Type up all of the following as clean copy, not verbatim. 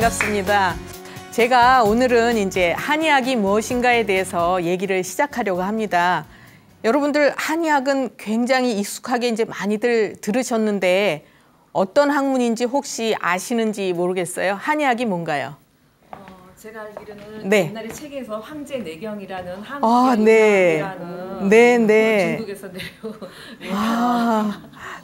반갑습니다. 제가 오늘은 이제 한의학이 무엇인가에 대해서 얘기를 시작하려고 합니다. 여러분들 한의학은 굉장히 익숙하게 이제 많이들 들으셨는데 어떤 학문인지 혹시 아시는지 모르겠어요. 한의학이 뭔가요? 제가 알기로는 네. 옛날에 책에서 황제내경이라는 네. 한국의 중국에서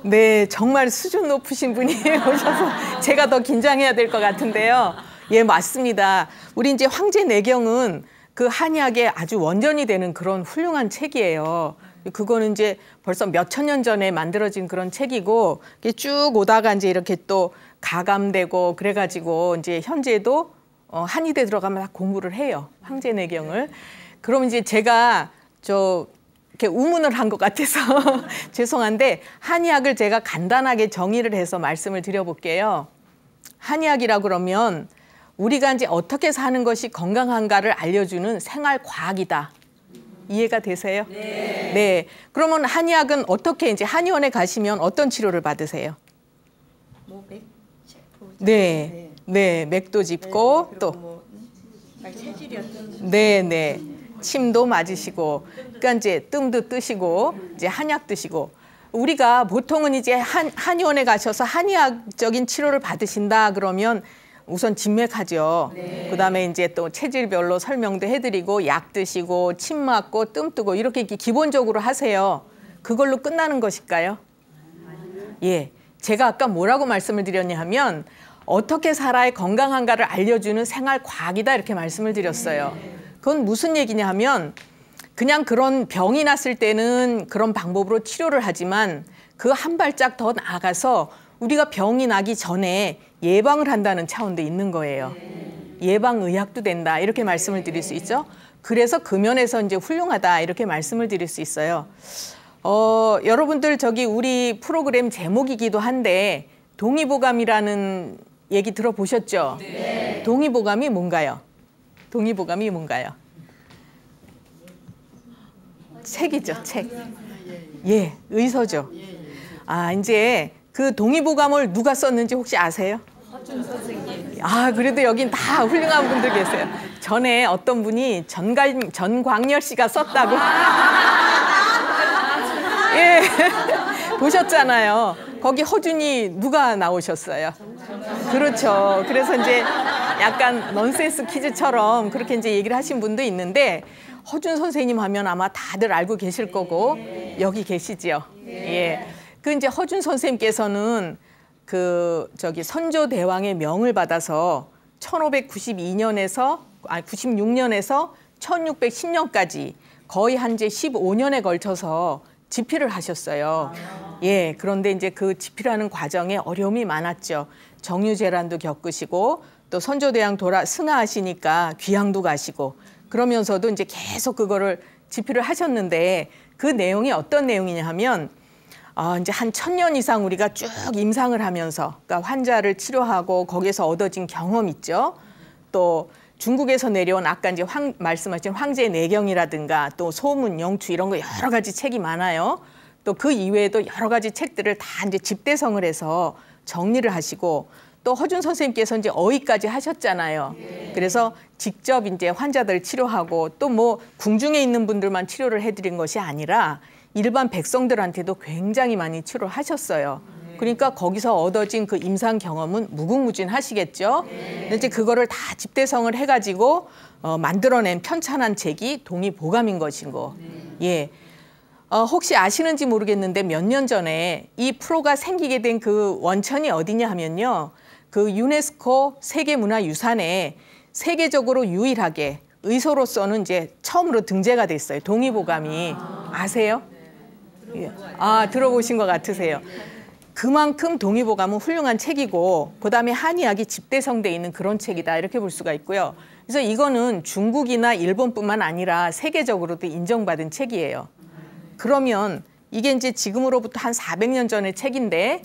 네, 정말 수준 높으신 분이 오셔서 제가 더 긴장해야 될 것 같은데요. 예, 맞습니다. 우리 이제 황제내경은 그 한의학의 아주 원전이 되는 그런 훌륭한 책이에요. 그거는 이제 벌써 몇천 년 전에 만들어진 그런 책이고 쭉 오다가 이제 이렇게 또 가감되고 그래가지고 이제 현재도 한의대 들어가면 다 공부를 해요. 황제내경을. 그럼 이제 제가 이렇게 우문을 한 것 같아서 죄송한데 한의학을 제가 간단하게 정의를 해서 말씀을 드려볼게요. 한의학이라 그러면 우리가 이제 어떻게 사는 것이 건강한가를 알려주는 생활과학이다. 이해가 되세요? 네. 네. 그러면 한의학은 어떻게 이제 한의원에 가시면 어떤 치료를 받으세요? 맥 짚고. 네. 네, 맥도 짚고 네, 또 체질이 어떤. 네. 침도 맞으시고, 그러니까 이제 뜸도 뜨시고, 이제 한약 드시고. 우리가 보통은 이제 한의원에 가셔서 한의학적인 치료를 받으신다 그러면 우선 진맥하죠. 네. 그다음에 이제 또 체질별로 설명도 해드리고 약 드시고 침 맞고 뜸 뜨고 이렇게 기본적으로 하세요. 그걸로 끝나는 것일까요? 예, 제가 아까 뭐라고 말씀을 드렸냐 하면 어떻게 살아야 건강한가를 알려주는 생활과학이다 이렇게 말씀을 드렸어요. 그건 무슨 얘기냐 하면 그냥 그런 병이 났을 때는 그런 방법으로 치료를 하지만 그 한 발짝 더 나아가서 우리가 병이 나기 전에 예방을 한다는 차원도 있는 거예요. 예방의학도 된다 이렇게 말씀을 드릴 수 있죠. 그래서 그 면에서 이제 훌륭하다 이렇게 말씀을 드릴 수 있어요. 여러분들 우리 프로그램 제목이기도 한데 동의보감이라는 얘기 들어보셨죠? 네. 동의보감이 뭔가요? 동의보감이 뭔가요? 책이죠, 책. 예, 의서죠. 아, 이제 그 동의보감을 누가 썼는지 혹시 아세요? 허준 선생님. 아, 그래도 여긴 다 훌륭한 분들 계세요. 전에 어떤 분이 전광열 씨가 썼다고. 예, 보셨잖아요. 거기 허준이 누가 나오셨어요? 그렇죠. 그래서 이제 약간 넌센스 퀴즈처럼 그렇게 이제 얘기를 하신 분도 있는데 허준 선생님 하면 아마 다들 알고 계실 거고 여기 계시지요. 예. 그 이제 허준 선생님께서는 선조대왕의 명을 받아서 1596년에서 1610년까지 거의 한 이제 15년에 걸쳐서 집필을 하셨어요. 예. 그런데 이제 그 집필하는 과정에 어려움이 많았죠. 정유재란도 겪으시고 또 선조대왕 승하하시니까 귀향도 가시고 그러면서도 이제 계속 그거를 집필을 하셨는데 그 내용이 어떤 내용이냐 하면 이제 한 1000년 이상 우리가 쭉 임상을 하면서 그러니까 환자를 치료하고 거기에서 얻어진 경험 있죠. 또 중국에서 내려온 아까 이제 말씀하신 황제내경이라든가 또 소문, 영추 이런 거 여러 가지 책이 많아요. 또 그 이외에도 여러 가지 책들을 다 이제 집대성을 해서 정리를 하시고 또 허준 선생님께서 이제 어휘까지 하셨잖아요. 그래서 직접 이제 환자들 치료하고 또 뭐 궁중에 있는 분들만 치료를 해드린 것이 아니라 일반 백성들한테도 굉장히 많이 치료를 하셨어요. 그러니까 거기서 얻어진 그 임상 경험은 무궁무진하시겠죠. 근데 이제 그거를 다 집대성을 해가지고 만들어낸 편찬한 책이 동의보감인 것이고. 예. 혹시 아시는지 모르겠는데 몇 년 전에 이 프로가 생기게 된 그 원천이 어디냐 하면요. 그 유네스코 세계문화유산에 세계적으로 유일하게 의소로서는 이제 처음으로 등재가 됐어요. 동의보감이. 아세요? 예. 아, 들어보신 것 같으세요. 그만큼 동의보감은 훌륭한 책이고 그다음에 한의학이 집대성돼 있는 그런 책이다 이렇게 볼 수가 있고요. 그래서 이거는 중국이나 일본뿐만 아니라 세계적으로도 인정받은 책이에요. 그러면 이게 이제 지금으로부터 한 400년 전의 책인데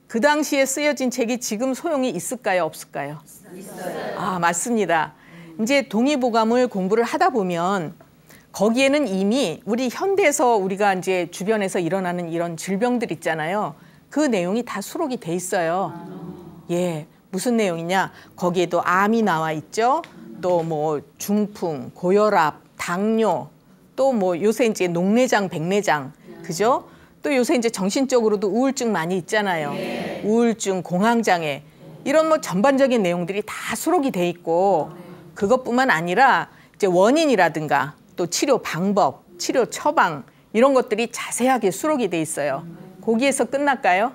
그 당시에 쓰여진 책이 지금 소용이 있을까요? 없을까요? 있어요. 아, 맞습니다. 이제 동의보감을 공부를 하다 보면 거기에는 이미 우리 현대에서 우리가 이제 주변에서 일어나는 이런 질병들 있잖아요. 그 내용이 다 수록이 돼 있어요. 예, 무슨 내용이냐? 거기에도 암이 나와 있죠. 또 뭐 중풍, 고혈압, 당뇨, 또 뭐 요새 이제 녹내장, 백내장, 그죠? 또 요새 이제 정신적으로도 우울증 많이 있잖아요. 우울증, 공황장애 이런 뭐 전반적인 내용들이 다 수록이 돼 있고 그것뿐만 아니라 이제 원인이라든가 또 치료 방법, 치료 처방 이런 것들이 자세하게 수록이 돼 있어요. 거기에서 끝날까요?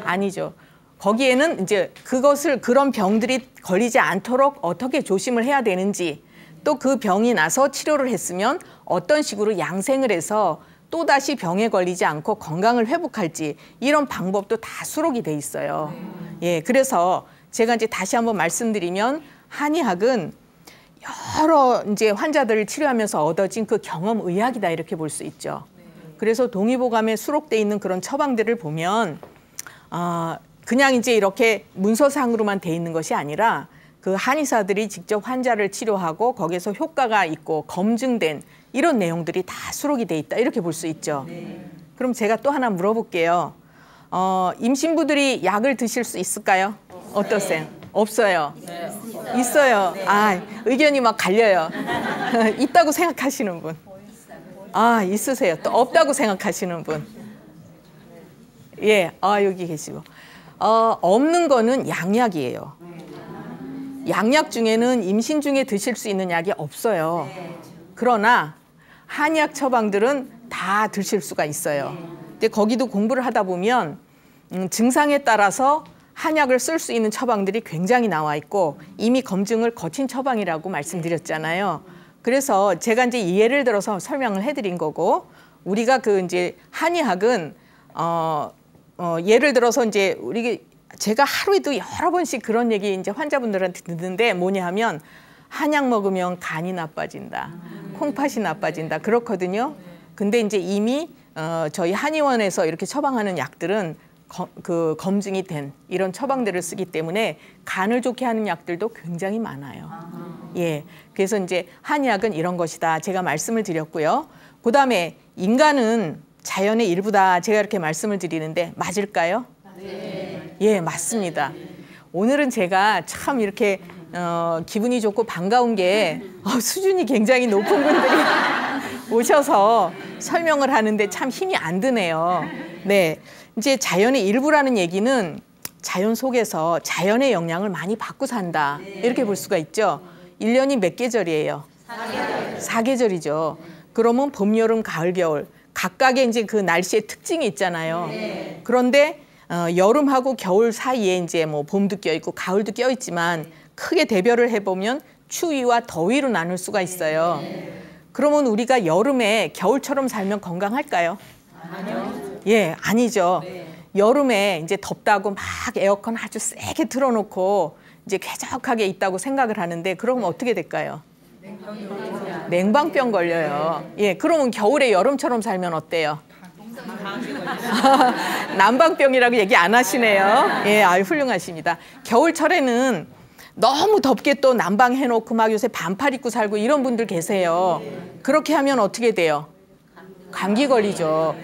아니죠. 거기에는 이제 그런 병들이 걸리지 않도록 어떻게 조심을 해야 되는지 또 그 병이 나서 치료를 했으면 어떤 식으로 양생을 해서 또다시 병에 걸리지 않고 건강을 회복할지 이런 방법도 다 수록이 돼 있어요. 예, 그래서 제가 이제 다시 한번 말씀드리면 한의학은 여러 이제 환자들을 치료하면서 얻어진 그 경험 의학이다 이렇게 볼 수 있죠. 그래서 동의보감에 수록돼 있는 그런 처방들을 보면 그냥 이제 이렇게 문서상으로만 돼 있는 것이 아니라 그 한의사들이 직접 환자를 치료하고 거기서 효과가 있고 검증된 이런 내용들이 다 수록이 돼 있다 이렇게 볼 수 있죠. 그럼 제가 또 하나 물어볼게요. 임신부들이 약을 드실 수 있을까요? 어떠세요? 없어요. 있어요. 의견이 막 갈려요. 있다고 생각하시는 분. 있으세요. 또 없다고 생각하시는 분. 예, 여기 계시고. 없는 거는 양약이에요. 양약 중에는 임신 중에 드실 수 있는 약이 없어요. 그러나 한의학 처방들은 다 드실 수가 있어요. 근데 거기도 공부를 하다 보면 증상에 따라서 한약을 쓸 수 있는 처방들이 굉장히 나와 있고 이미 검증을 거친 처방이라고 말씀드렸잖아요. 그래서 제가 이제 예를 들어서 설명을 해드린 거고 우리가 그 이제 한의학은 예를 들어서 이제 제가 하루에도 여러 번씩 그런 얘기 이제 환자분들한테 듣는데 뭐냐 하면 한약 먹으면 간이 나빠진다, 콩팥이 나빠진다 그렇거든요. 근데 이제 이미 저희 한의원에서 이렇게 처방하는 약들은 검증이 된 이런 처방들을 쓰기 때문에 간을 좋게 하는 약들도 굉장히 많아요. 예, 그래서 이제 한의학은 이런 것이다 제가 말씀을 드렸고요. 그다음에 인간은 자연의 일부다 제가 이렇게 말씀을 드리는데 맞을까요? 예, 맞습니다. 오늘은 제가 참 이렇게 기분이 좋고 반가운 게 수준이 굉장히 높은 분들이 오셔서 설명을 하는데 참 힘이 안 드네요. 네, 이제 자연의 일부라는 얘기는 자연 속에서 자연의 영향을 많이 받고 산다 이렇게 볼 수가 있죠. 1년이 몇 계절이에요? 4계절이죠. 그러면 봄, 여름, 가을, 겨울 각각의 이제 그 날씨의 특징이 있잖아요. 그런데 여름하고 겨울 사이에 이제 뭐 봄도 껴있고 가을도 껴있지만 크게 대별을 해보면 추위와 더위로 나눌 수가 있어요. 그러면 우리가 여름에 겨울처럼 살면 건강할까요? 아니요. 예, 아니죠. 여름에 이제 덥다고 막 에어컨 아주 세게 틀어놓고 이제 쾌적하게 있다고 생각을 하는데 그러면 어떻게 될까요? 냉방병 걸려요. 예, 그러면 겨울에 여름처럼 살면 어때요? 난방병이라고 얘기 안 하시네요. 예, 훌륭하십니다. 겨울철에는 너무 덥게 또 난방 해놓고 막 요새 반팔 입고 살고 이런 분들 계세요. 그렇게 하면 어떻게 돼요? 감기 걸리죠.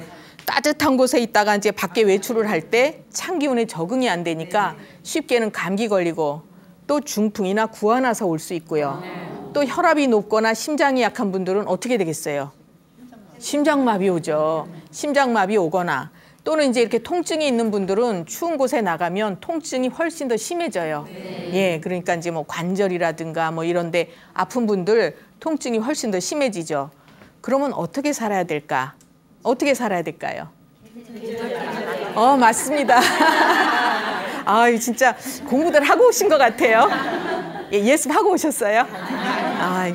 따뜻한 곳에 있다가 이제 밖에 외출을 할 때 찬 기온에 적응이 안 되니까 쉽게는 감기 걸리고 또 중풍이나 구아나서 올 수 있고요. 또 혈압이 높거나 심장이 약한 분들은 어떻게 되겠어요? 심장마비 오죠. 심장마비 오거나 또는 이제 이렇게 통증이 있는 분들은 추운 곳에 나가면 통증이 훨씬 더 심해져요. 예, 그러니까 이제 뭐 관절이라든가 뭐 이런데 아픈 분들 통증이 훨씬 더 심해지죠. 그러면 어떻게 살아야 될까? 어떻게 살아야 될까요? 맞습니다. 진짜 공부들 하고 오신 것 같아요. 예, 예습하고 오셨어요?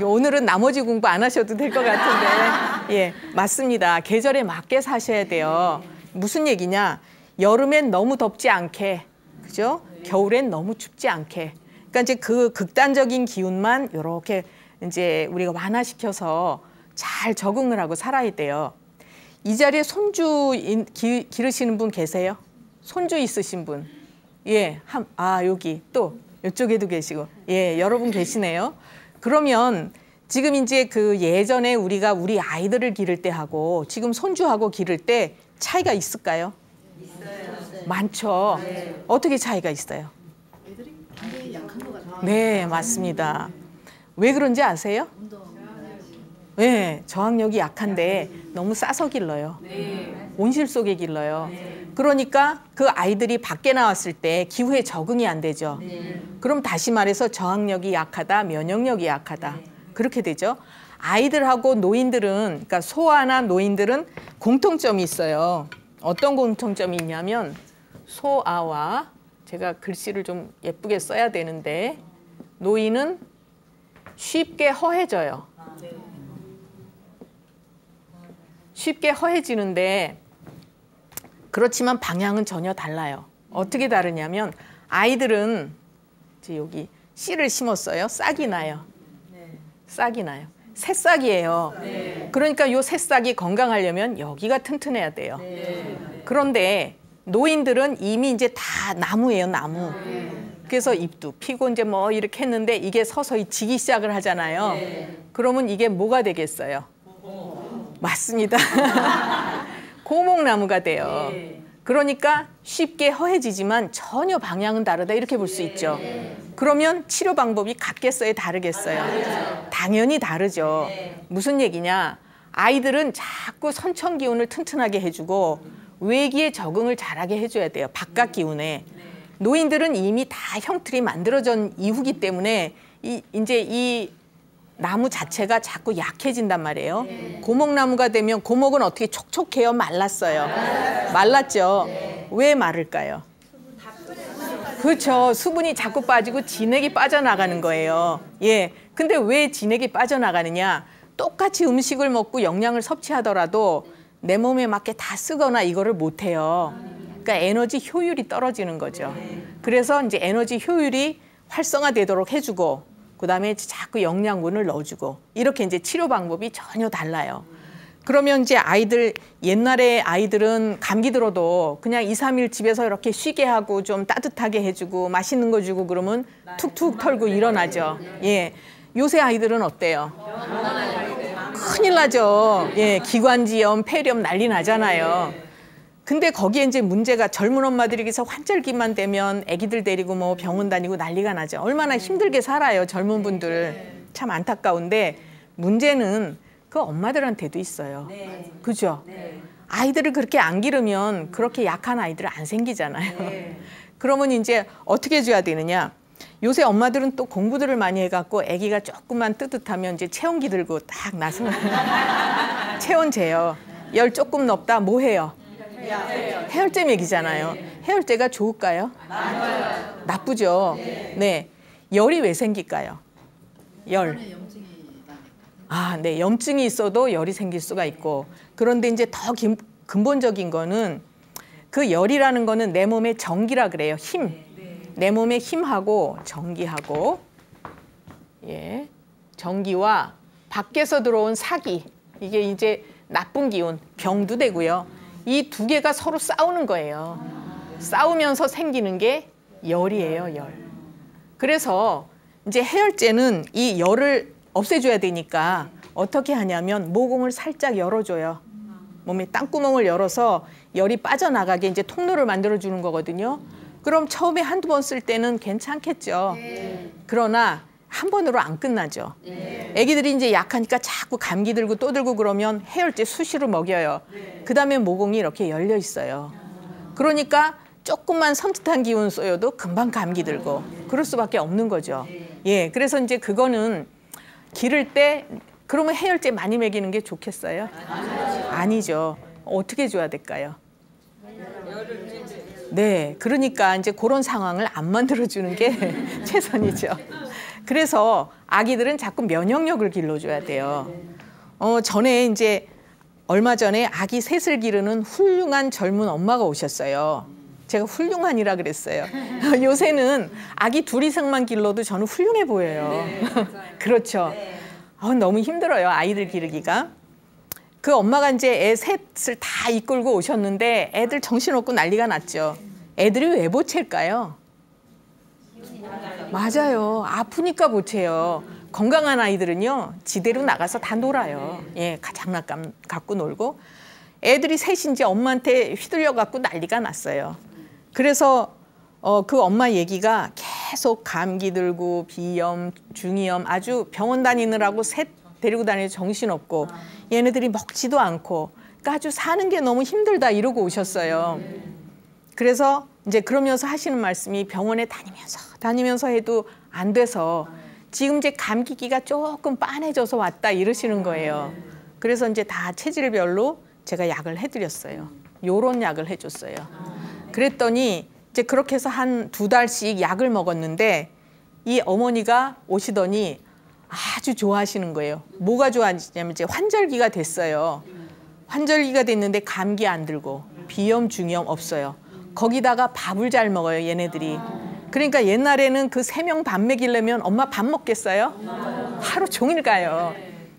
오늘은 나머지 공부 안 하셔도 될 것 같은데. 예, 맞습니다. 계절에 맞게 사셔야 돼요. 무슨 얘기냐? 여름엔 너무 덥지 않게, 그죠? 겨울엔 너무 춥지 않게. 그러니까 이제 그 극단적인 기운만 이렇게 이제 우리가 완화시켜서 잘 적응을 하고 살아야 돼요. 이 자리에 손주 기르시는 분 계세요? 손주 있으신 분? 예, 여기 또 이쪽에도 계시고, 예, 여러분 계시네요. 그러면 지금 이제 그 예전에 우리가 우리 아이들을 기를 때 하고 지금 손주하고 기를 때 차이가 있을까요? 있어요. 많죠. 네. 어떻게 차이가 있어요? 네, 맞습니다. 왜 그런지 아세요? 네, 저항력이 약한데 너무 싸서 길러요. 온실 속에 길러요. 그러니까 그 아이들이 밖에 나왔을 때 기후에 적응이 안 되죠. 그럼 다시 말해서 저항력이 약하다, 면역력이 약하다. 그렇게 되죠. 아이들하고 노인들은, 그러니까 소아나 노인들은 공통점이 있어요. 어떤 공통점이 있냐면 소아와, 제가 글씨를 좀 예쁘게 써야 되는데, 노인은 쉽게 허해져요. 쉽게 허해지는데, 그렇지만 방향은 전혀 달라요. 어떻게 다르냐면 아이들은 이제 여기 씨를 심었어요. 싹이 나요. 싹이 나요. 새싹이에요. 그러니까 요 새싹이 건강하려면 여기가 튼튼해야 돼요. 그런데 노인들은 이미 이제 다 나무예요, 나무. 그래서 잎도 피고 이제 뭐 이렇게 했는데 이게 서서히 지기 시작을 하잖아요. 그러면 이게 뭐가 되겠어요? 맞습니다. 고목나무가 돼요. 그러니까 쉽게 허해지지만 전혀 방향은 다르다 이렇게 볼 수 있죠. 그러면 치료 방법이 같겠어요, 다르겠어요? 당연히 다르죠. 무슨 얘기냐? 아이들은 자꾸 선천 기운을 튼튼하게 해주고 외기에 적응을 잘하게 해줘야 돼요, 바깥 기운에. 노인들은 이미 다 형틀이 만들어진 이후기 때문에 이제 이 나무 자체가 자꾸 약해진단 말이에요. 고목나무가 되면, 고목은 어떻게 촉촉해요? 말랐어요. 말랐죠. 왜 마를까요? 그렇죠. 수분이 자꾸 빠지고 진액이 빠져나가는 거예요. 예. 근데 왜 진액이 빠져나가느냐? 똑같이 음식을 먹고 영양을 섭취하더라도 내 몸에 맞게 다 쓰거나 이거를 못 해요. 그러니까 에너지 효율이 떨어지는 거죠. 그래서 이제 에너지 효율이 활성화되도록 해주고, 그다음에 자꾸 영양분을 넣어주고, 이렇게 이제 치료 방법이 전혀 달라요. 그러면 이제 아이들, 옛날에 아이들은 감기 들어도 그냥 2, 3일 집에서 이렇게 쉬게 하고 좀 따뜻하게 해주고 맛있는 거 주고 그러면 툭툭 털고 일어나죠. 예. 요새 아이들은 어때요? 큰일 나죠. 예. 기관지염, 폐렴 난리 나잖아요. 근데 거기에 이제 문제가, 젊은 엄마들이 계속 환절기만 되면 아기들 데리고 뭐 병원 다니고 난리가 나죠. 얼마나 힘들게 살아요, 젊은 분들. 참 안타까운데 문제는 그 엄마들한테도 있어요. 그죠? 아이들을 그렇게 안 기르면 그렇게 약한 아이들 안 생기잖아요. 그러면 이제 어떻게 해줘야 되느냐? 요새 엄마들은 또 공부들을 많이 해갖고 아기가 조금만 뜨뜻하면 이제 체온기 들고 딱 나서 체온 재요. 열 조금 높다 뭐 해요? 해열제 먹이잖아요. 해열제가 좋을까요? 나쁘죠. 네. 열이 왜 생길까요? 열. 아, 네. 염증이 있어도 열이 생길 수가 있고. 그런데 이제 더 근본적인 거는, 그 열이라는 거는 내 몸의 전기라 그래요. 힘. 내 몸의 힘하고 전기하고, 예, 전기와 밖에서 들어온 사기, 이게 이제 나쁜 기운, 병도 되고요. 이 두 개가 서로 싸우는 거예요. 싸우면서 생기는 게 열이에요, 열. 그래서 이제 해열제는 이 열을 없애줘야 되니까 어떻게 하냐면 모공을 살짝 열어줘요. 몸에 땅구멍을 열어서 열이 빠져나가게 이제 통로를 만들어주는 거거든요. 그럼 처음에 한두 번 쓸 때는 괜찮겠죠. 그러나 한 번으로 안 끝나죠. 애기들이 이제 약하니까 자꾸 감기 들고 또 들고 그러면 해열제 수시로 먹여요. 그 다음에 모공이 이렇게 열려 있어요. 그러니까 조금만 섬찟한 기운 쏘여도 금방 감기 들고 그럴 수밖에 없는 거죠. 예, 그래서 이제 그거는 기를 때, 그러면 해열제 많이 먹이는 게 좋겠어요? 아니죠. 어떻게 줘야 될까요? 네, 그러니까 이제 그런 상황을 안 만들어주는 게 최선이죠. 그래서 아기들은 자꾸 면역력을 길러줘야 돼요. 전에 이제 얼마 전에 아기 셋을 기르는 훌륭한 젊은 엄마가 오셨어요. 제가 훌륭한이라 그랬어요. 요새는 아기 둘 이상만 길러도 저는 훌륭해 보여요. 그렇죠. 너무 힘들어요, 아이들 기르기가. 그 엄마가 이제 애 셋을 다 이끌고 오셨는데 애들 정신없고 난리가 났죠. 애들이 왜 보채일까요? 맞아요. 아프니까 보채요. 건강한 아이들은요, 지대로 나가서 다 놀아요. 예, 장난감 갖고 놀고. 애들이 셋인지 엄마한테 휘둘려 갖고 난리가 났어요. 그래서 그 엄마 얘기가 계속 감기 들고 비염, 중이염 아주 병원 다니느라고 셋 데리고 다니는 정신없고 얘네들이 먹지도 않고 그러니까 아주 사는 게 너무 힘들다 이러고 오셨어요. 그래서 이제 그러면서 하시는 말씀이 병원에 다니면서 해도 안 돼서 지금 이제 감기기가 조금 빤해져서 왔다 이러시는 거예요. 그래서 이제 다 체질별로 제가 약을 해드렸어요. 요런 약을 해줬어요. 그랬더니 이제 그렇게 해서 한 2달씩 약을 먹었는데 이 어머니가 오시더니 아주 좋아하시는 거예요. 뭐가 좋아하시냐면 이제 환절기가 됐어요. 환절기가 됐는데 감기 안 들고 비염, 중이염 없어요. 거기다가 밥을 잘 먹어요, 얘네들이. 그러니까 옛날에는 그 3명 밥 먹이려면 엄마 밥 먹겠어요? 하루 종일 가요.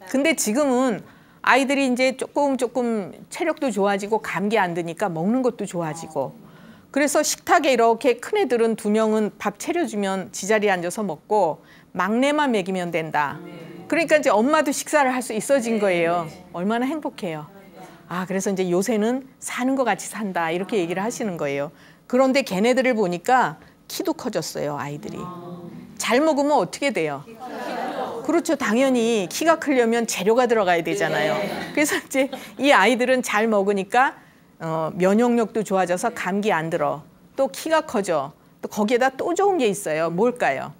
근데 지금은 아이들이 이제 조금 체력도 좋아지고 감기 안 드니까 먹는 것도 좋아지고 그래서 식탁에 이렇게 큰 애들은 2명은 밥 차려주면 지자리에 앉아서 먹고 막내만 먹이면 된다. 그러니까 이제 엄마도 식사를 할 수 있어진 거예요. 얼마나 행복해요. 아, 그래서 이제 요새는 사는 것 같이 산다 이렇게 얘기를 하시는 거예요. 그런데 걔네들을 보니까 키도 커졌어요, 아이들이. 잘 먹으면 어떻게 돼요? 그렇죠. 당연히 키가 크려면 재료가 들어가야 되잖아요. 그래서 이제 이 아이들은 잘 먹으니까 면역력도 좋아져서 감기 안 들어. 또 키가 커져. 또 거기에다 또 좋은 게 있어요. 뭘까요?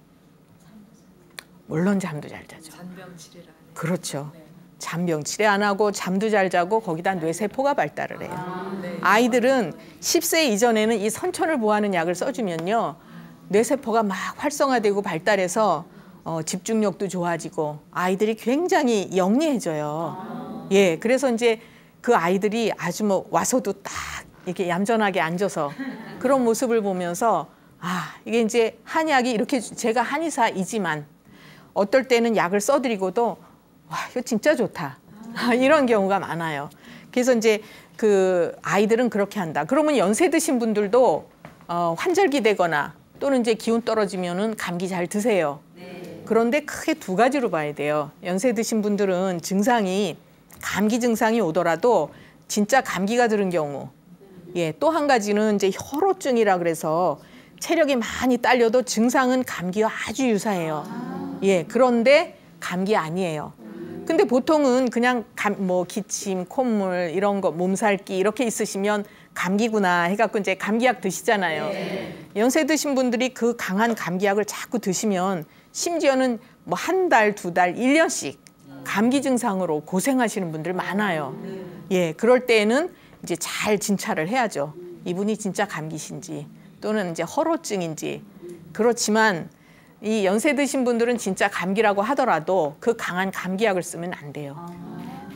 물론 잠도 잘 자죠. 잔병 치레를 안 해요. 그렇죠. 잔병 치레 안 하고 잠도 잘 자고 거기다 뇌세포가 발달을 해요. 아이들은 10세 이전에는 이 선천을 보호하는 약을 써주면요. 뇌세포가 막 활성화되고 발달해서 집중력도 좋아지고 아이들이 굉장히 영리해져요. 예, 그래서 이제 그 아이들이 아주 뭐 와서도 딱 이렇게 얌전하게 앉아서 그런 모습을 보면서 아, 이게 이제 한약이 이렇게 제가 한의사이지만 어떨 때는 약을 써드리고도 와, 이거 진짜 좋다. 이런 경우가 많아요. 그래서 이제 그 아이들은 그렇게 한다. 그러면 연세 드신 분들도 환절기 되거나 또는 이제 기운 떨어지면은 감기 잘 드세요. 그런데 크게 2가지로 봐야 돼요. 연세 드신 분들은 증상이 감기 증상이 오더라도 진짜 감기가 들은 경우. 예, 또 한 가지는 이제 혈호증이라 그래서 체력이 많이 딸려도 증상은 감기와 아주 유사해요. 예, 그런데 감기 아니에요. 근데 보통은 그냥 뭐 기침, 콧물 이런 거 몸살기 이렇게 있으시면 감기구나 해갖고 이제 감기약 드시잖아요. 연세 드신 분들이 그 강한 감기약을 자꾸 드시면 심지어는 뭐 1달, 2달, 1년씩 감기 증상으로 고생하시는 분들 많아요. 예, 그럴 때에는 이제 잘 진찰을 해야죠. 이분이 진짜 감기신지 또는 이제 혈호증인지. 그렇지만 이 연세 드신 분들은 진짜 감기라고 하더라도 그 강한 감기약을 쓰면 안 돼요.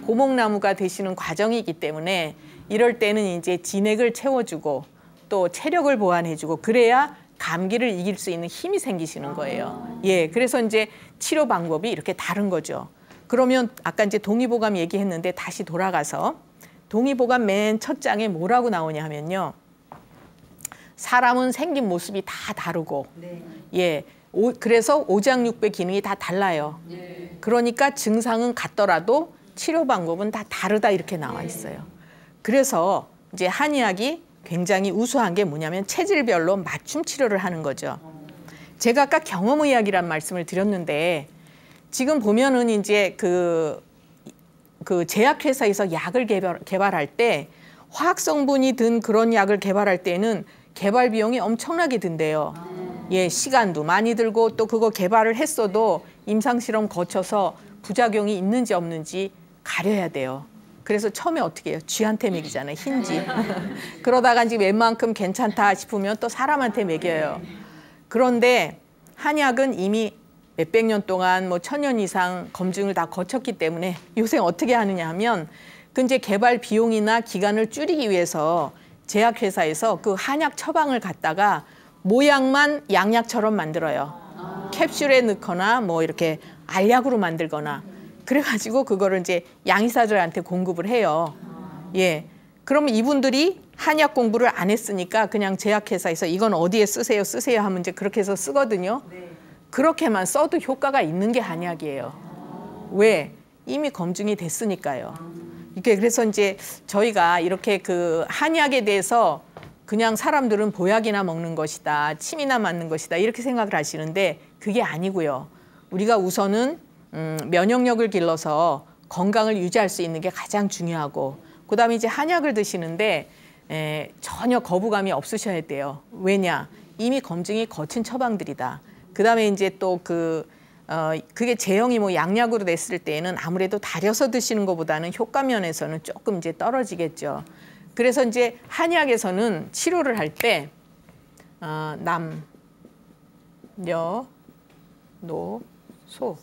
고목나무가 되시는 과정이기 때문에 이럴 때는 이제 진액을 채워주고 또 체력을 보완해주고 그래야 감기를 이길 수 있는 힘이 생기시는 거예요. 예, 그래서 이제 치료 방법이 이렇게 다른 거죠. 그러면 아까 이제 동의보감 얘기했는데 다시 돌아가서 동의보감 맨 첫 장에 뭐라고 나오냐 하면요. 사람은 생긴 모습이 다 다르고 예, 그래서 오장육부의 기능이 다 달라요. 그러니까 증상은 같더라도 치료 방법은 다 다르다 이렇게 나와 있어요. 그래서 이제 한의학이 굉장히 우수한 게 뭐냐면 체질별로 맞춤 치료를 하는 거죠. 제가 아까 경험의학이란 말씀을 드렸는데 지금 보면은 이제 그 제약회사에서 약을 개발할 때 화학 성분이 든 그런 약을 개발할 때는 개발 비용이 엄청나게 든대요. 예, 시간도 많이 들고 또 그거 개발을 했어도 임상실험 거쳐서 부작용이 있는지 없는지 가려야 돼요. 그래서 처음에 어떻게 해요? 쥐한테 먹이잖아요. 흰쥐. 그러다가 이제 웬만큼 괜찮다 싶으면 또 사람한테 먹여요. 그런데 한약은 이미 몇백 년 동안 뭐 1000년 이상 검증을 다 거쳤기 때문에 요새 어떻게 하느냐 하면 그 이제 개발 비용이나 기간을 줄이기 위해서 제약회사에서 그 한약 처방을 갖다가 모양만 양약처럼 만들어요. 캡슐에 넣거나 뭐 이렇게 알약으로 만들거나 그래가지고 그거를 이제 양의사들한테 공급을 해요. 예, 그러면 이분들이 한약 공부를 안 했으니까 그냥 제약회사에서 이건 어디에 쓰세요 하면 이제 그렇게 해서 쓰거든요. 그렇게만 써도 효과가 있는 게 한약이에요. 왜? 이미 검증이 됐으니까요. 이게 그래서 이제 저희가 이렇게 그 한약에 대해서 그냥 사람들은 보약이나 먹는 것이다, 침이나 맞는 것이다 이렇게 생각을 하시는데 그게 아니고요. 우리가 우선은 면역력을 길러서 건강을 유지할 수 있는 게 가장 중요하고 그다음에 이제 한약을 드시는데 전혀 거부감이 없으셔야 돼요. 왜냐? 이미 검증이 거친 처방들이다. 그다음에 이제 또 그게 제형이 뭐 양약으로 냈을 때에는 아무래도 달여서 드시는 것보다는 효과 면에서는 조금 이제 떨어지겠죠. 그래서 이제 한약에서는 치료를 할 때 남, 여, 노, 소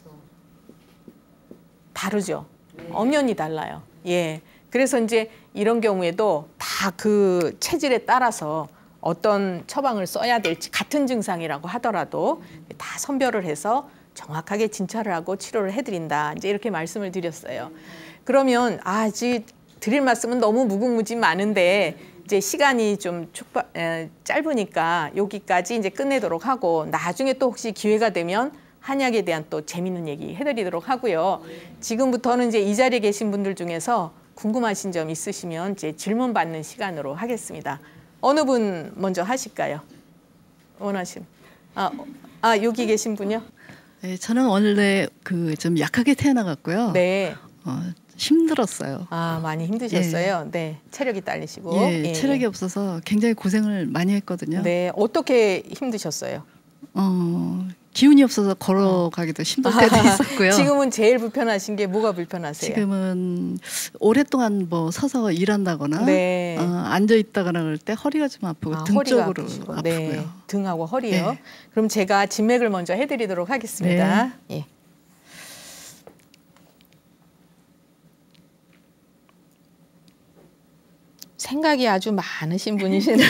다르죠. 엄연히 달라요. 예. 그래서 이제 이런 경우에도 다 그 체질에 따라서 어떤 처방을 써야 될지 같은 증상이라고 하더라도 다 선별을 해서 정확하게 진찰을 하고 치료를 해드린다. 이제 이렇게 말씀을 드렸어요. 그러면 아직 드릴 말씀은 너무 무궁무진 많은데 이제 시간이 좀 짧으니까 여기까지 이제 끝내도록 하고 나중에 또 혹시 기회가 되면 한약에 대한 또 재밌는 얘기 해드리도록 하고요. 지금부터는 이제 이 자리에 계신 분들 중에서 궁금하신 점 있으시면 이제 질문 받는 시간으로 하겠습니다. 어느 분 먼저 하실까요? 원하시는? 여기 계신 분요? 네, 저는 원래 좀 약하게 태어나갔고요. 네. 힘들었어요. 많이 힘드셨어요? 예. 네. 체력이 딸리시고. 예, 체력이 없어서 굉장히 고생을 많이 했거든요. 네. 어떻게 힘드셨어요? 기운이 없어서 걸어가기도 힘들 때도 있었고요. 지금은 제일 불편하신 게 뭐가 불편하세요? 지금은 오랫동안 뭐 서서 일한다거나 네. 앉아 있다거나 그럴 때 허리가 좀 아프고 등 쪽으로 아프고요. 네. 등하고 허리요. 네. 그럼 제가 진맥을 먼저 해드리도록 하겠습니다. 네. 예. 생각이 아주 많으신 분이시네요.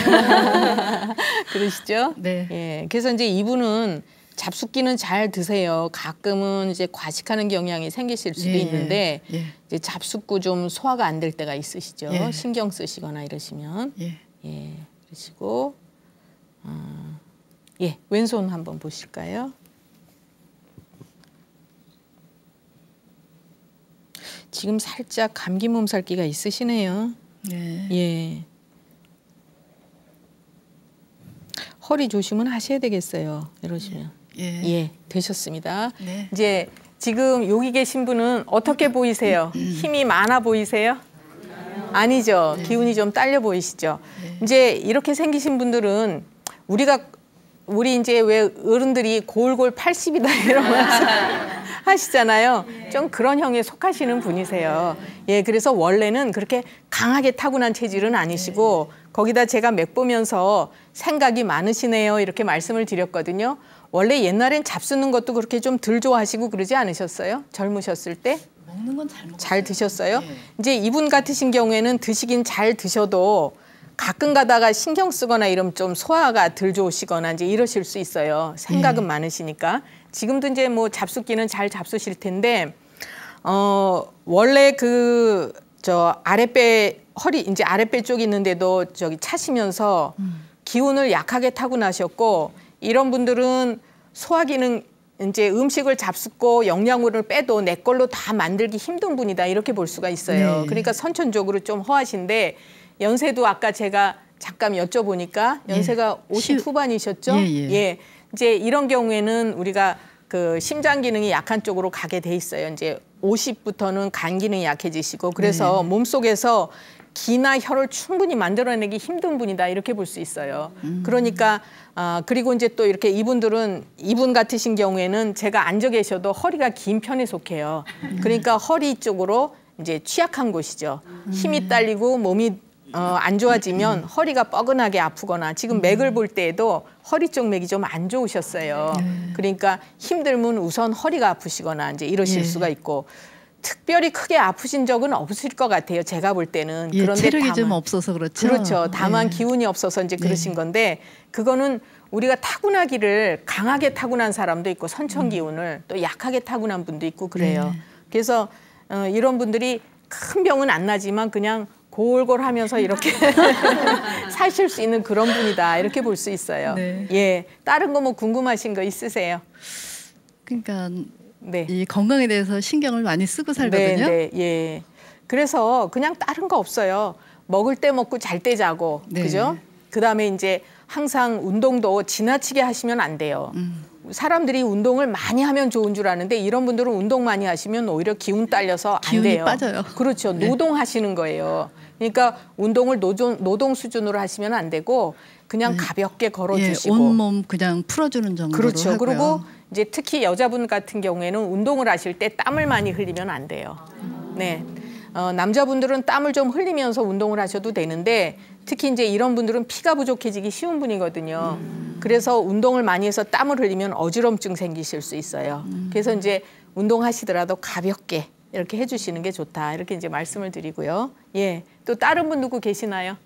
그러시죠? 네. 예. 그래서 이제 이분은 잡숫기는 잘 드세요. 가끔은 이제 과식하는 경향이 생기실 수도 있는데 이제 잡숫고 좀 소화가 안 될 때가 있으시죠. 신경 쓰시거나 이러시면. 예. 그러시고 왼손 한번 보실까요? 지금 살짝 감기 몸살기가 있으시네요. 예. 허리 조심은 하셔야 되겠어요. 이러시면. 예, 되셨습니다. 네. 이제 지금 여기 계신 분은 어떻게 보이세요? 힘이 많아 보이세요? 아니죠. 기운이 좀 딸려 보이시죠? 이제 이렇게 생기신 분들은 우리 이제 왜 어른들이 골골 80이다 이런 말씀 하시잖아요. 좀 그런 형에 속하시는 분이세요. 예, 그래서 원래는 그렇게 강하게 타고난 체질은 아니시고 거기다 제가 맥 보면서 생각이 많으시네요 이렇게 말씀을 드렸거든요. 원래 옛날엔 잡수는 것도 그렇게 좀 덜 좋아하시고 그러지 않으셨어요? 젊으셨을 때? 먹는 건 잘 먹어요. 잘 드셨어요? 이제 이분 같으신 경우에는 드시긴 잘 드셔도 가끔 가다가 신경 쓰거나 이러면 좀 소화가 덜 좋으시거나 이제 이러실 수 있어요. 생각은 많으시니까. 지금도 이제 뭐 잡숫기는 잘 잡수실 텐데, 원래 아랫배, 허리, 이제 아랫배 쪽이 있는데도 차시면서 기운을 약하게 타고나셨고, 이런 분들은 소화 기능, 이제 음식을 잡숫고 영양분을 빼도 내 걸로 다 만들기 힘든 분이다. 이렇게 볼 수가 있어요. 그러니까 선천적으로 좀 허하신데, 연세도 아까 제가 잠깐 여쭤보니까 연세가 50 후반이셨죠? 예. 이제 이런 경우에는 우리가 그 심장 기능이 약한 쪽으로 가게 돼 있어요. 이제 50부터는 간 기능이 약해지시고 그래서 몸속에서 기나 혈을 충분히 만들어내기 힘든 분이다 이렇게 볼 수 있어요. 그러니까 그리고 이제 또 이렇게 이분 같으신 경우에는 제가 앉아 계셔도 허리가 긴 편에 속해요. 그러니까 허리 쪽으로 이제 취약한 곳이죠. 힘이 딸리고 몸이 안 좋아지면 허리가 뻐근하게 아프거나 지금 맥을 볼 때에도 허리 쪽 맥이 좀 안 좋으셨어요. 그러니까 힘들면 우선 허리가 아프시거나 이제 이러실 수가 있고 특별히 크게 아프신 적은 없을 것 같아요. 제가 볼 때는. 그런데 체력이 좀 없어서 그렇죠. 그렇죠. 다만 기운이 없어서 이제 그러신 건데 그거는 우리가 타고나기를 강하게 타고난 사람도 있고 선천 기운을 또 약하게 타고난 분도 있고 그래요. 그래서 이런 분들이 큰 병은 안 나지만 그냥 골골 하면서 이렇게 사실 수 있는 그런 분이다. 이렇게 볼 수 있어요. 예. 다른 거 뭐 궁금하신 거 있으세요? 그러니까 이 건강에 대해서 신경을 많이 쓰고 살거든요. 예. 그래서 그냥 다른 거 없어요. 먹을 때 먹고 잘 때 자고. 그죠? 그다음에 이제 항상 운동도 지나치게 하시면 안 돼요. 사람들이 운동을 많이 하면 좋은 줄 아는데 이런 분들은 운동 많이 하시면 오히려 기운 딸려서 안 기운이 돼요. 빠져요. 그렇죠. 네. 노동하시는 거예요. 그러니까 운동을 노동 수준으로 하시면 안 되고 그냥 가볍게 걸어주시고. 온몸 그냥 풀어주는 정도로 그렇죠. 하고요. 그리고 이제 특히 여자분 같은 경우에는 운동을 하실 때 땀을 많이 흘리면 안 돼요. 네. 남자분들은 땀을 좀 흘리면서 운동을 하셔도 되는데 특히 이제 이런 분들은 피가 부족해지기 쉬운 분이거든요. 그래서 운동을 많이 해서 땀을 흘리면 어지럼증 생기실 수 있어요. 그래서 이제 운동하시더라도 가볍게 이렇게 해주시는 게 좋다. 이렇게 이제 말씀을 드리고요. 예. 또 다른 분 누구 계시나요?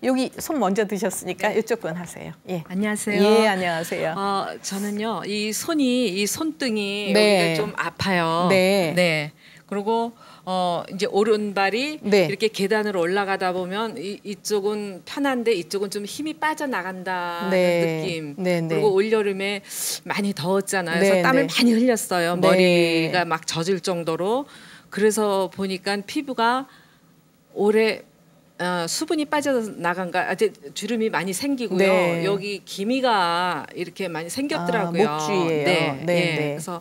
여기 손 먼저 드셨으니까 이쪽 분 하세요. 예. 안녕하세요. 예, 안녕하세요. 저는요 이 손등이 네. 여기가 좀 아파요. 네. 네. 그리고 이제 오른발이 네. 이렇게 계단으로 올라가다 보면 이쪽은 편한데 이쪽은 좀 힘이 빠져나간다는 네. 느낌. 네, 네. 그리고 올여름에 많이 더웠잖아요. 네, 그래서 땀을 네. 많이 흘렸어요. 네. 머리가 막 젖을 정도로. 그래서 보니까 피부가 올해 수분이 빠져나간가 아주 주름이 많이 생기고요. 네. 여기 기미가 이렇게 많이 생겼더라고요. 목 주위에요. 네, 네, 예. 네. 그래서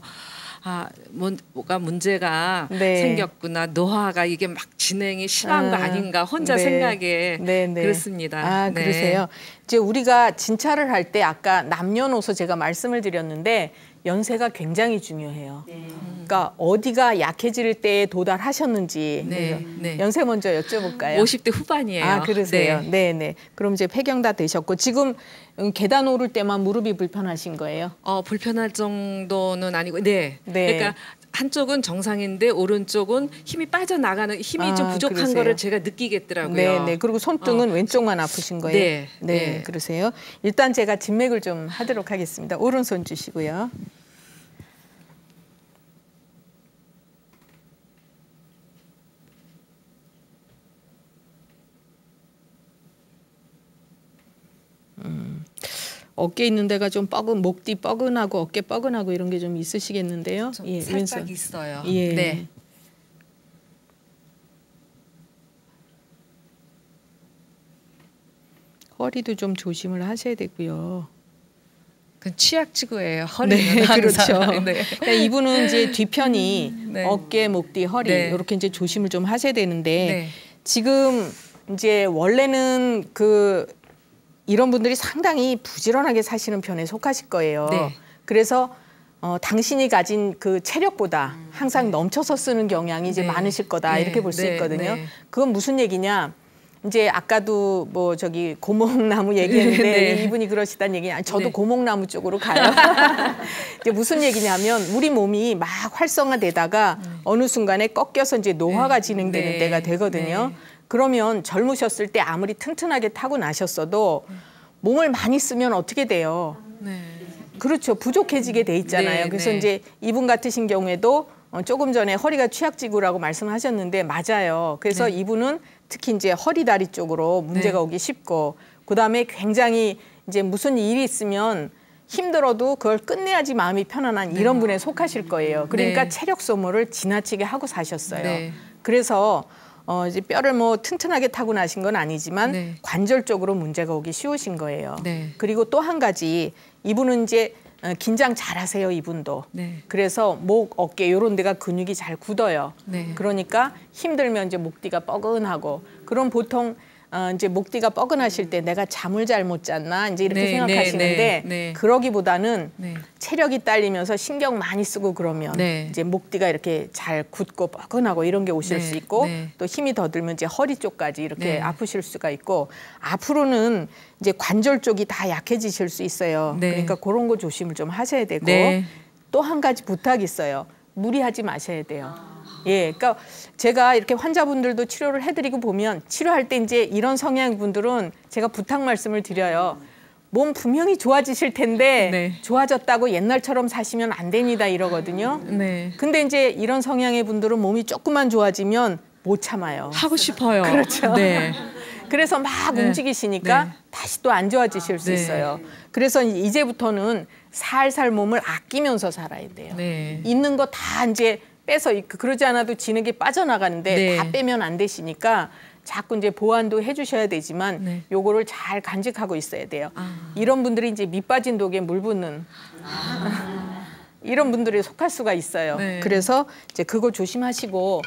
뭐가 문제가 네. 생겼구나. 노화가 이게 막 진행이 심한 거 아닌가 혼자 네. 생각에 네, 네. 그렇습니다. 네. 그러세요. 이제 우리가 진찰을 할 때 아까 남녀노소 제가 말씀을 드렸는데 연세가 굉장히 중요해요. 그러니까 어디가 약해질 때에 도달하셨는지 네, 그래서 네. 연세 먼저 여쭤볼까요? 50대 후반이에요. 그러세요. 네. 네, 네. 그럼 이제 폐경 다 되셨고 지금 계단 오를 때만 무릎이 불편하신 거예요? 불편할 정도는 아니고, 네. 네. 그러니까 한쪽은 정상인데 오른쪽은 힘이 빠져나가는 힘이 좀 부족한 그러세요. 거를 제가 느끼겠더라고요. 네, 네. 그리고 손등은 왼쪽만 아프신 거예요? 네, 네. 그러세요. 일단 제가 진맥을 좀 하도록 하겠습니다. 오른손 주시고요. 어깨 있는 데가 좀 목뒤 뻐근하고 어깨 뻐근하고 이런 게 좀 있으시겠는데요. 좀 예, 살짝 왼손. 있어요. 예. 네. 허리도 좀 조심을 하셔야 되고요. 그 취약지구예요. 허리는 네, 항상. 그렇죠. 네. 그러니까 이분은 이제 뒤편이 네. 어깨, 목뒤, 허리 네. 이렇게 이제 조심을 좀 하셔야 되는데 네. 지금 이제 원래는 이런 분들이 상당히 부지런하게 사시는 편에 속하실 거예요. 네. 그래서 당신이 가진 그 체력보다 항상 넘쳐서 쓰는 경향이 이제 네. 많으실 거다 네. 이렇게 볼 수 네. 있거든요. 네. 그건 무슨 얘기냐? 이제 아까도 고목나무 얘기했는데 네. 이분이 그러시다는 얘기 아니 저도 네. 고목나무 쪽으로 가요. 이제 무슨 얘기냐면 우리 몸이 막 활성화되다가 어느 순간에 꺾여서 이제 노화가 진행되는 네. 때가 되거든요. 네. 그러면 젊으셨을 때 아무리 튼튼하게 타고 나셨어도 몸을 많이 쓰면 어떻게 돼요? 네. 그렇죠. 부족해지게 돼 있잖아요. 네, 그래서 네. 이제 이분 같으신 경우에도 조금 전에 허리가 취약지구라고 말씀하셨는데 맞아요. 그래서 네. 이분은 특히 이제 허리 다리 쪽으로 문제가 네. 오기 쉽고 그다음에 굉장히 이제 무슨 일이 있으면 힘들어도 그걸 끝내야지 마음이 편안한 이런 분에 속하실 거예요. 그러니까 네. 체력 소모를 지나치게 하고 사셨어요. 네. 그래서 이제 뼈를 튼튼하게 타고나신 건 아니지만 네. 관절적으로 문제가 오기 쉬우신 거예요. 네. 그리고 또 한 가지 이분은 이제 긴장 잘하세요, 이분도. 네. 그래서 목, 어깨 이런 데가 근육이 잘 굳어요. 네. 그러니까 힘들면 이제 목뒤가 뻐근하고 그럼 보통 이제 목뒤가 뻐근하실 때 내가 잠을 잘 못 잤나 이제 이렇게 네, 생각하시는데 네, 네. 그러기보다는 네. 체력이 딸리면서 신경 많이 쓰고 그러면 네. 이제 목뒤가 이렇게 잘 굳고 뻐근하고 이런 게 오실 네, 수 있고 네. 또 힘이 더 들면 이제 허리 쪽까지 이렇게 네. 아프실 수가 있고 앞으로는 이제 관절 쪽이 다 약해지실 수 있어요. 네. 그러니까 그런 거 조심을 좀 하셔야 되고 네. 또 한 가지 부탁이 있어요. 무리하지 마셔야 돼요. 예, 그러니까 제가 이렇게 환자분들도 치료를 해드리고 보면 치료할 때 이제 이런 성향 분들은 제가 부탁 말씀을 드려요. 몸 분명히 좋아지실 텐데 네. 좋아졌다고 옛날처럼 사시면 안 됩니다 이러거든요. 네. 근데 이제 이런 성향의 분들은 몸이 조금만 좋아지면 못 참아요. 하고 싶어요. 그렇죠. 네. 그래서 막 네. 움직이시니까 네. 다시 또 안 좋아지실 수 네. 있어요. 그래서 이제부터는 살살 몸을 아끼면서 살아야 돼요. 네. 있는 거 다 이제 빼서 그러지 않아도 진흙이 빠져나가는데 네. 다 빼면 안 되시니까 자꾸 이제 보완도 해주셔야 되지만 네. 요거를 잘 간직하고 있어야 돼요. 이런 분들이 이제 밑 빠진 독에 물 붓는 이런 분들에 속할 수가 있어요. 네. 그래서 이제 그거 조심하시고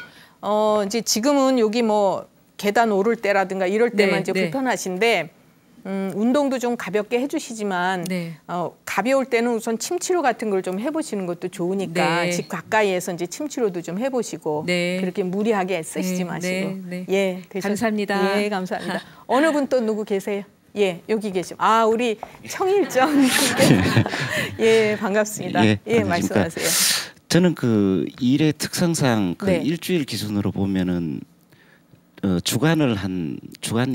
이제 지금은 여기 뭐 계단 오를 때라든가 이럴 때만 네, 이제 네. 불편하신데 운동도 좀 가볍게 해주시지만 네. 가벼울 때는 우선 침 치료 같은 걸 좀 해보시는 것도 좋으니까 네. 집 가까이에서 이제 침 치료도 좀 해보시고 네. 그렇게 무리하게 쓰시지 네, 마시고 네, 네. 예 감사합니다. 예 감사합니다. 어느 분 또 누구 계세요? 예 여기 계시죠. 아 우리 청일정 예 반갑습니다. 예, 예 반갑습니까? 말씀하세요. 저는 그 일의 특성상 그 네. 일주일 기준으로 보면은 주간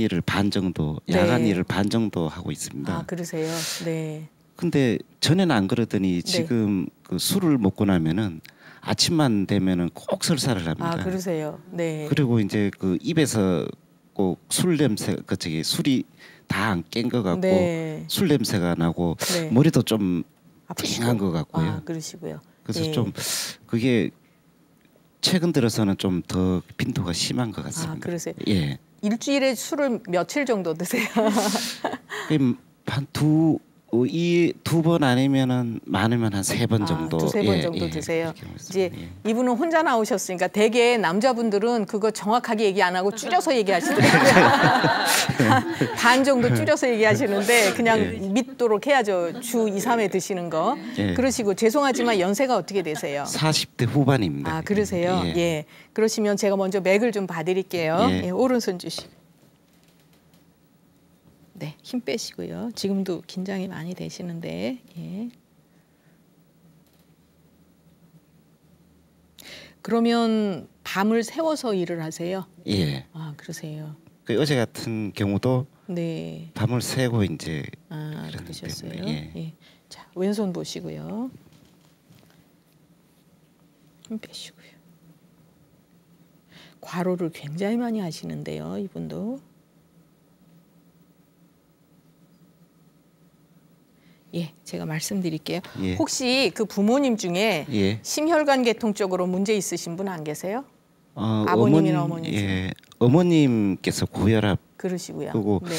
일을 반 정도, 야간 네. 일을 반 정도 하고 있습니다. 아 그러세요. 네. 근데 전에는 안 그러더니 지금 그 술을 먹고 나면은 아침만 되면은 꼭 설사를 합니다. 아 그러세요. 네. 그리고 이제 그 입에서 꼭 술 냄새, 술이 다 안 깬 것 같고 네. 술 냄새가 나고 네. 머리도 좀 아프시고. 띵한 것 같고요. 아 그러시고요. 그래서 예. 좀 그게 최근 들어서는 좀 더 빈도가 심한 것 같습니다. 아 그러세요. 예. 일주일에 술을 며칠 정도 드세요? 한 두 번 아니면은 많으면 한 3번 정도. 두세 번 정도 드세요. 그렇게 하고 이제 있습니다. 예. 이분은 혼자 나오셨으니까 대개 남자분들은 그거 정확하게 얘기 안 하고 줄여서 얘기하시더라고요. 반 정도 줄여서 얘기하시는데 그냥 믿도록 해야죠. 주 2, 3회 드시는 거. 예. 그러시고 죄송하지만 연세가 어떻게 되세요? 40대 후반입니다. 아 그러세요? 예. 그러시면 제가 먼저 맥을 좀 봐드릴게요. 예. 예, 오른손 주시고. 네, 힘 빼시고요. 지금도 긴장이 많이 되시는데, 예. 그러면 밤을 새워서 일을 하세요? 예. 아, 그러세요. 그 어제 같은 경우도 네. 밤을 새고 이제 아, 그러기 그러셨어요. 때문에, 예. 예. 자, 왼손 보시고요. 힘 빼시고요. 과로를 굉장히 많이 하시는데요, 이분도. 예, 제가 말씀드릴게요. 예. 혹시 그 부모님 중에 예. 심혈관 계통 쪽으로 문제 있으신 분 안 계세요? 아버님이나 어머님 중에. 예. 어머님께서 고혈압 그러시고요. 그리고 네네.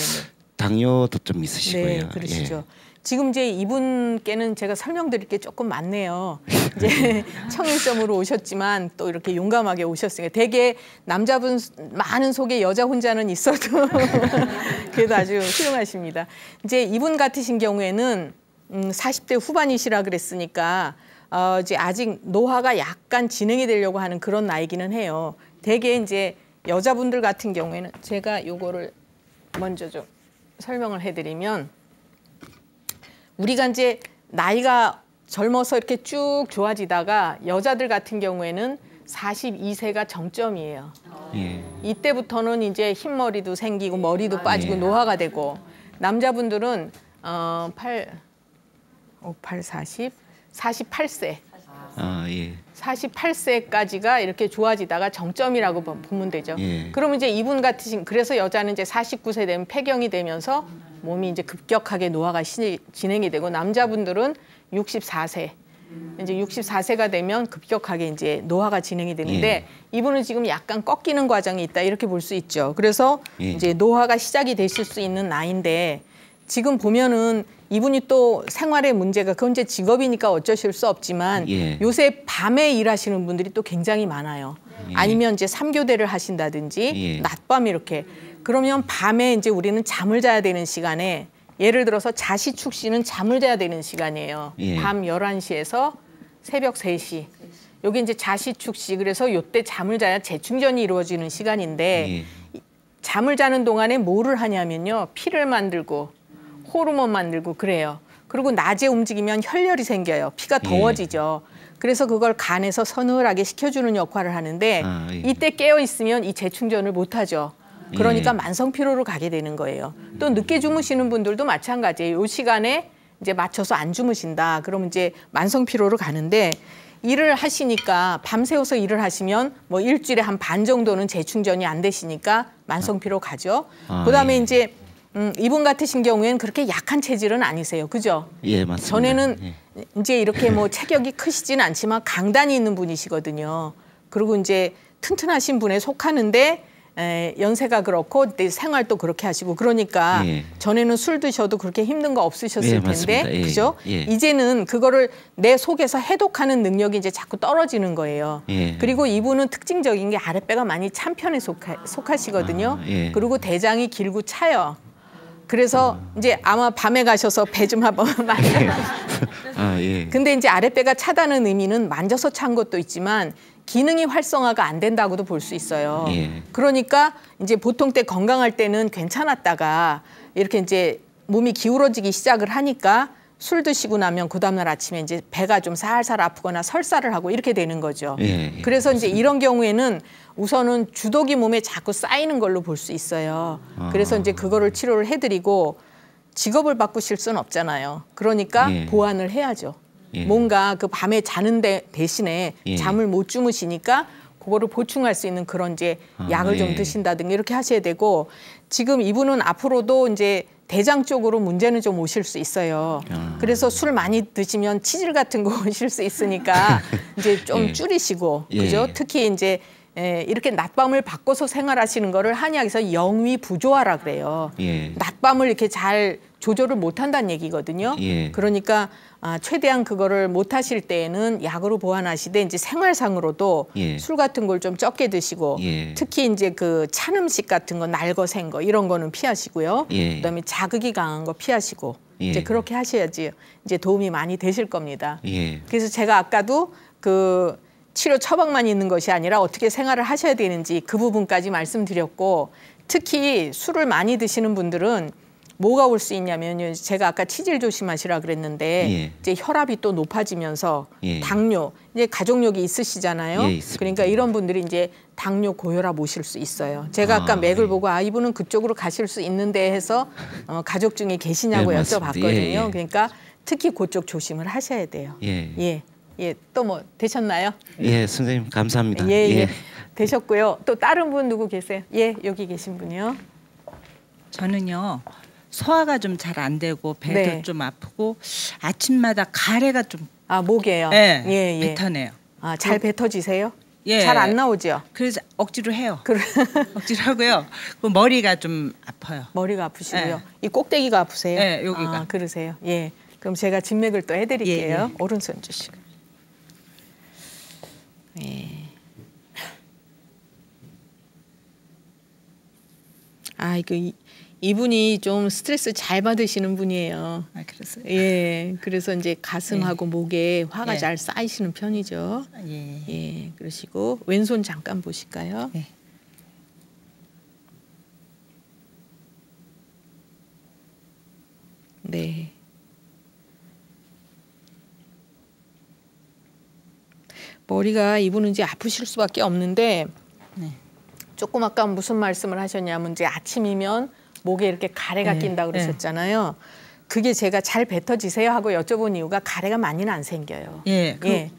당뇨도 좀 있으시고요. 네, 그러시죠. 지금 이제 이분께는 제가 설명드릴 게 조금 많네요. 이제 청일점으로 오셨지만 또 이렇게 용감하게 오셨으니까 되게 남자분 많은 속에 여자 혼자는 있어도 그래도 아주 훌륭하십니다. 이제 이분 같으신 경우에는 40대 후반이시라 그랬으니까 이제 아직 노화가 약간 진행이 되려고 하는 그런 나이기는 해요. 되게 이제 여자분들 같은 경우에는 제가 요거를 먼저 좀 설명을 해드리면 우리가 이제 나이가 젊어서 이렇게 쭉 좋아지다가 여자들 같은 경우에는 42세가 정점이에요. 예. 이때부터는 이제 흰머리도 생기고 머리도 빠지고 예. 노화가 되고 남자분들은 48세. 아, 예. 48세까지가 이렇게 좋아지다가 정점이라고 보면 되죠. 예. 그러면 이제 이분 같으신 그래서 여자는 이제 49세 되면 폐경이 되면서 몸이 이제 급격하게 노화가 진행이 되고 남자분들은 64세. 이제 64세가 되면 급격하게 이제 노화가 진행이 되는데 예. 이분은 지금 약간 꺾이는 과정이 있다 이렇게 볼 수 있죠. 그래서 예. 이제 노화가 시작이 되실 수 있는 나이인데 지금 보면은 이분이 또 생활의 문제가 그건 이제 직업이니까 어쩌실 수 없지만 예. 요새 밤에 일하시는 분들이 또 굉장히 많아요. 예. 아니면 이제 3교대를 하신다든지 예. 낮밤 이렇게 그러면 밤에 이제 우리는 잠을 자야 되는 시간에 예를 들어서 자시축시는 잠을 자야 되는 시간이에요. 예. 밤 11시에서 새벽 3시. 여기 이제 자시축시 그래서 요때 잠을 자야 재충전이 이루어지는 시간인데 예. 잠을 자는 동안에 뭐를 하냐면요. 피를 만들고 호르몬 만들고 그래요. 그리고 낮에 움직이면 혈열이 생겨요. 피가 더워지죠. 그래서 그걸 간에서 서늘하게 식혀주는 역할을 하는데 아, 예. 이때 깨어 있으면 이 재충전을 못하죠. 그러니까 예. 만성 피로로 가게 되는 거예요. 또 늦게 주무시는 분들도 마찬가지예요. 이 시간에 이제 맞춰서 안 주무신다. 그러면 이제 만성 피로로 가는데 일을 하시니까 밤새워서 일을 하시면 뭐 일주일에 한 반 정도는 재충전이 안 되시니까 만성 피로 가죠. 그다음에 예. 이제 이분 같으신 경우에는 그렇게 약한 체질은 아니세요. 그죠? 예, 맞습니다. 전에는 예. 이제 이렇게 뭐 체격이 크시지는 않지만 강단이 있는 분이시거든요. 그리고 이제 튼튼하신 분에 속하는데 연세가 그렇고 생활도 그렇게 하시고 그러니까 전에는 술 드셔도 그렇게 힘든 거 없으셨을 텐데 그죠? 이제는 그거를 내 속에서 해독하는 능력이 이제 자꾸 떨어지는 거예요. 그리고 이분은 특징적인 게 아랫배가 많이 찬 편에 속하시거든요. 그리고 대장이 길고 차요. 그래서 이제 아마 밤에 가셔서 배 좀 한번 만져. 근데 이제 아랫배가 차다는 의미는 만져서 찬 것도 있지만 기능이 활성화가 안 된다고도 볼 수 있어요. 그러니까 이제 보통 때 건강할 때는 괜찮았다가 이렇게 이제 몸이 기울어지기 시작을 하니까 술 드시고 나면 그 다음날 아침에 이제 배가 좀 살살 아프거나 설사를 하고 이렇게 되는 거죠. 그래서 이제 이런 경우에는 우선은 주독이 몸에 자꾸 쌓이는 걸로 볼 수 있어요. 그래서 이제 그거를 치료를 해드리고 직업을 바꾸실 수는 없잖아요. 그러니까 보완을 해야죠. 뭔가 그 밤에 자는 대신에 잠을 못 주무시니까 그거를 보충할 수 있는 그런 이제 약을 좀 드신다든가 이렇게 하셔야 되고 지금 이분은 앞으로도 이제 대장 쪽으로 문제는 좀 오실 수 있어요. 그래서 술 많이 드시면 치질 같은 거 오실 수 있으니까 이제 좀 줄이시고 그죠? 특히 이제 이렇게 낮밤을 바꿔서 생활하시는 거를 한의학에서 영위 부조화라 그래요. 낮밤을 이렇게 잘 조절을 못 한다는 얘기거든요. 그러니까 최대한 그거를 못 하실 때에는 약으로 보완하시되 이제 생활상으로도 술 같은 걸 좀 적게 드시고 특히 이제 그 찬 음식 같은 거 날거센 거 이런 거는 피하시고요. 그다음에 자극이 강한 거 피하시고 이제 그렇게 하셔야지 이제 도움이 많이 되실 겁니다. 그래서 제가 아까도 그 치료 처방만 있는 것이 아니라 어떻게 생활을 하셔야 되는지 그 부분까지 말씀드렸고 특히 술을 많이 드시는 분들은 뭐가 올 수 있냐면 제가 아까 치질 조심하시라 그랬는데 이제 혈압이 또 높아지면서 당뇨 이제 가족력이 있으시잖아요. 그러니까 이런 분들이 이제 당뇨 고혈압 오실 수 있어요. 제가 아까 맥을 보고 이분은 그쪽으로 가실 수 있는데 해서 가족 중에 계시냐고 여쭤봤거든요. 그러니까 특히 그쪽 조심을 하셔야 돼요. 또 뭐 되셨나요? 선생님 감사합니다. 되셨고요. 또 다른 분 누구 계세요? 여기 계신 분이요. 저는요. 소화가 좀 잘 안 되고 배도 좀 아프고 아침마다 가래가 좀 목에요. 뱉어내요. 잘 뱉어지세요? 잘 안 나오죠? 그래서 억지로 해요. 억지로 하고요. 그 머리가 좀 아파요. 머리가 아프시고요. 이 꼭대기가 아프세요? 여기가. 그러세요. 그럼 제가 진맥을 또 해드릴게요. 오른손 주시고. 이분이 좀 스트레스 잘 받으시는 분이에요. 그랬어요? 그래서 이제 가슴하고 목에 화가 잘 쌓이시는 편이죠. 그러시고 왼손 잠깐 보실까요? 머리가 이분은 이제 아프실 수밖에 없는데 조금 아까 무슨 말씀을 하셨냐면 이제 아침이면 목에 이렇게 가래가 낀다 그러셨잖아요. 그게 제가 잘 뱉어지세요 하고 여쭤본 이유가 가래가 많이는 안 생겨요.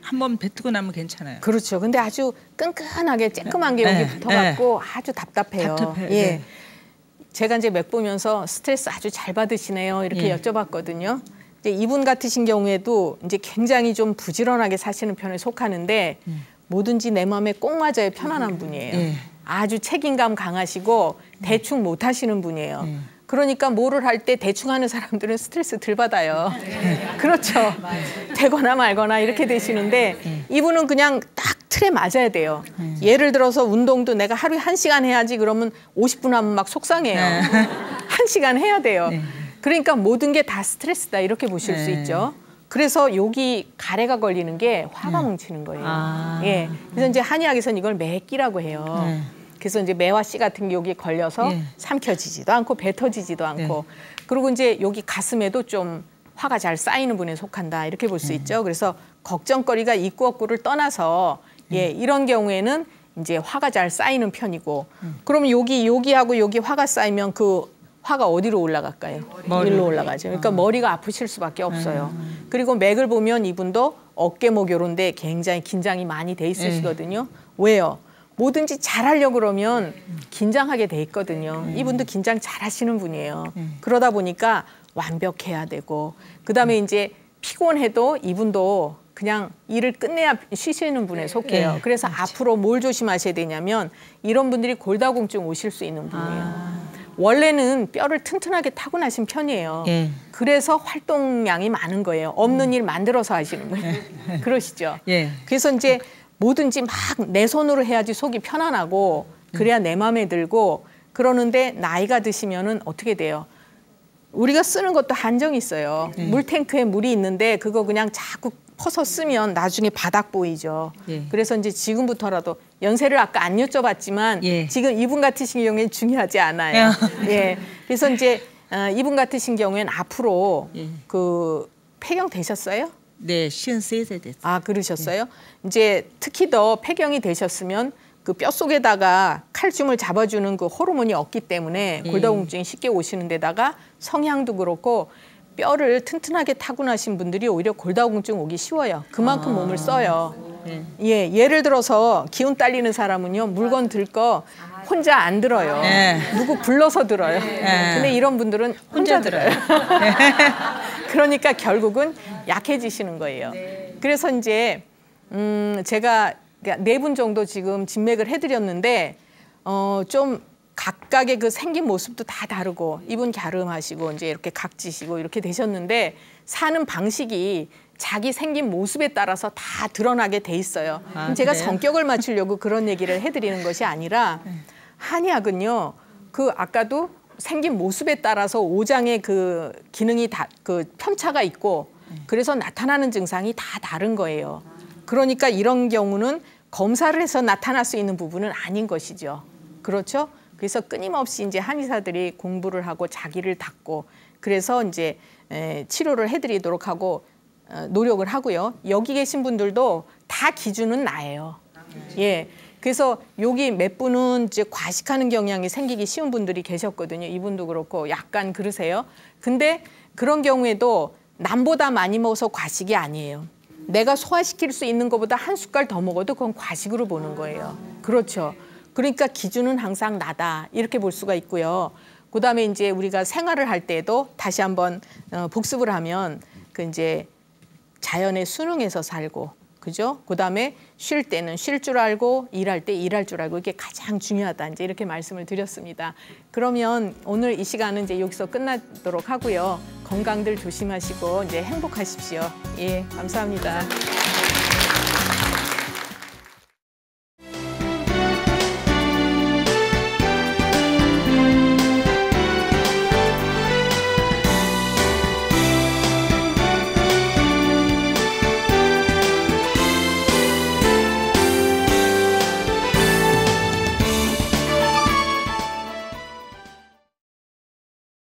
한번 뱉고 나면 괜찮아요. 그렇죠. 근데 아주 끈끈하게 쬐끔한 게 여기 붙어갖고 아주 답답해요. 제가 이제 맥 보면서 스트레스 아주 잘 받으시네요 이렇게 여쭤봤거든요. 이제 이분 같으신 경우에도 이제 굉장히 좀 부지런하게 사시는 편에 속하는데 뭐든지 내 마음에 꼭 맞아야 편안한 분이에요. 아주 책임감 강하시고 대충 못 하시는 분이에요. 그러니까 뭐를 할 때 대충 하는 사람들은 스트레스 덜 받아요. 그렇죠. 되거나 말거나 이렇게 되시는데 이분은 그냥 딱 틀에 맞아야 돼요. 예를 들어서 운동도 내가 하루에 1시간 해야지 그러면 50분 하면 막 속상해요. 1시간 해야 돼요. 그러니까 모든 게 다 스트레스다 이렇게 보실 수 있죠. 그래서 여기 가래가 걸리는 게 화가 뭉치는 거예요. 그래서 이제 한의학에서는 이걸 매끼라고 해요. 그래서 이제 매화 씨 같은 게 여기 걸려서 삼켜지지도 않고 뱉어지지도 않고 그리고 이제 여기 가슴에도 좀 화가 잘 쌓이는 분에 속한다 이렇게 볼 수 있죠. 그래서 걱정거리가 있고 없고를 떠나서 이런 경우에는 이제 화가 잘 쌓이는 편이고 그러면 여기하고 여기 화가 쌓이면 그 화가 어디로 올라갈까요? 일로 올라가죠. 그러니까 머리가 아프실 수밖에 없어요. 그리고 맥을 보면 이분도 어깨목 요런데 굉장히 긴장이 많이 돼 있으시거든요. 왜요? 뭐든지 잘하려고 그러면 긴장하게 돼 있거든요. 이분도 긴장 잘하시는 분이에요. 그러다 보니까 완벽해야 되고 그다음에 이제 피곤해도 이분도 그냥 일을 끝내야 쉬시는 분에 속해요. 그래서 앞으로 뭘 조심하셔야 되냐면 이런 분들이 골다공증 오실 수 있는 분이에요. 원래는 뼈를 튼튼하게 타고나신 편이에요. 그래서 활동량이 많은 거예요. 없는 일 만들어서 하시는 거예요. 그러시죠? 그래서 이제 뭐든지 막 내 손으로 해야지 속이 편안하고 그래야 내 마음에 들고 그러는데 나이가 드시면은 어떻게 돼요? 우리가 쓰는 것도 한정이 있어요. 물탱크에 물이 있는데 그거 그냥 자꾸 퍼서 쓰면 나중에 바닥 보이죠. 그래서 이제 지금부터라도 연세를 아까 안 여쭤봤지만 지금 이분 같으신 경우에는 중요하지 않아요. 그래서 이제 이분 같으신 경우에는 앞으로 그 폐경 되셨어요? 네, 53세 됐어요. 아, 그러셨어요? 이제 특히 더 폐경이 되셨으면 그 뼛속에다가 칼슘을 잡아주는 그 호르몬이 없기 때문에 골다공증이 쉽게 오시는 데다가 성향도 그렇고 뼈를 튼튼하게 타고나신 분들이 오히려 골다공증 오기 쉬워요. 그만큼 몸을 써요. 예를 들어서 기운 딸리는 사람은요, 물건 들 거 혼자 안 들어요. 누구 불러서 들어요. 근데 이런 분들은 혼자 들어요. 그러니까 결국은 약해지시는 거예요. 그래서 이제 제가 4분 정도 지금 진맥을 해드렸는데 좀 각각의 그 생긴 모습도 다 다르고 이분 갸름하시고 이제 이렇게 각지시고 이렇게 되셨는데 사는 방식이 자기 생긴 모습에 따라서 다 드러나게 돼 있어요. 제가 그래요? 성격을 맞추려고 그런 얘기를 해드리는 것이 아니라 한의학은요, 그 아까도 생긴 모습에 따라서 오장의 그 기능이 다 그 편차가 있고 그래서 나타나는 증상이 다 다른 거예요. 그러니까 이런 경우는 검사를 해서 나타날 수 있는 부분은 아닌 것이죠. 그렇죠? 그래서 끊임없이 이제 한의사들이 공부를 하고 자기를 닦고 그래서 이제 치료를 해드리도록 하고 노력을 하고요. 여기 계신 분들도 다 기준은 나예요. 그래서 여기 몇 분은 이제 과식하는 경향이 생기기 쉬운 분들이 계셨거든요. 이분도 그렇고 약간 그러세요. 근데 그런 경우에도 남보다 많이 먹어서 과식이 아니에요. 내가 소화시킬 수 있는 것보다 한 숟갈 더 먹어도 그건 과식으로 보는 거예요. 그렇죠. 그러니까 기준은 항상 나다 이렇게 볼 수가 있고요. 그다음에 이제 우리가 생활을 할 때도 다시 한번 복습을 하면 그 이제 자연에 순응해서 살고, 그죠? 그다음에 쉴 때는 쉴 줄 알고 일할 때 일할 줄 알고 이게 가장 중요하다 이제 이렇게 말씀을 드렸습니다. 그러면 오늘 이 시간은 이제 여기서 끝나도록 하고요. 건강들 조심하시고 이제 행복하십시오. 예, 감사합니다.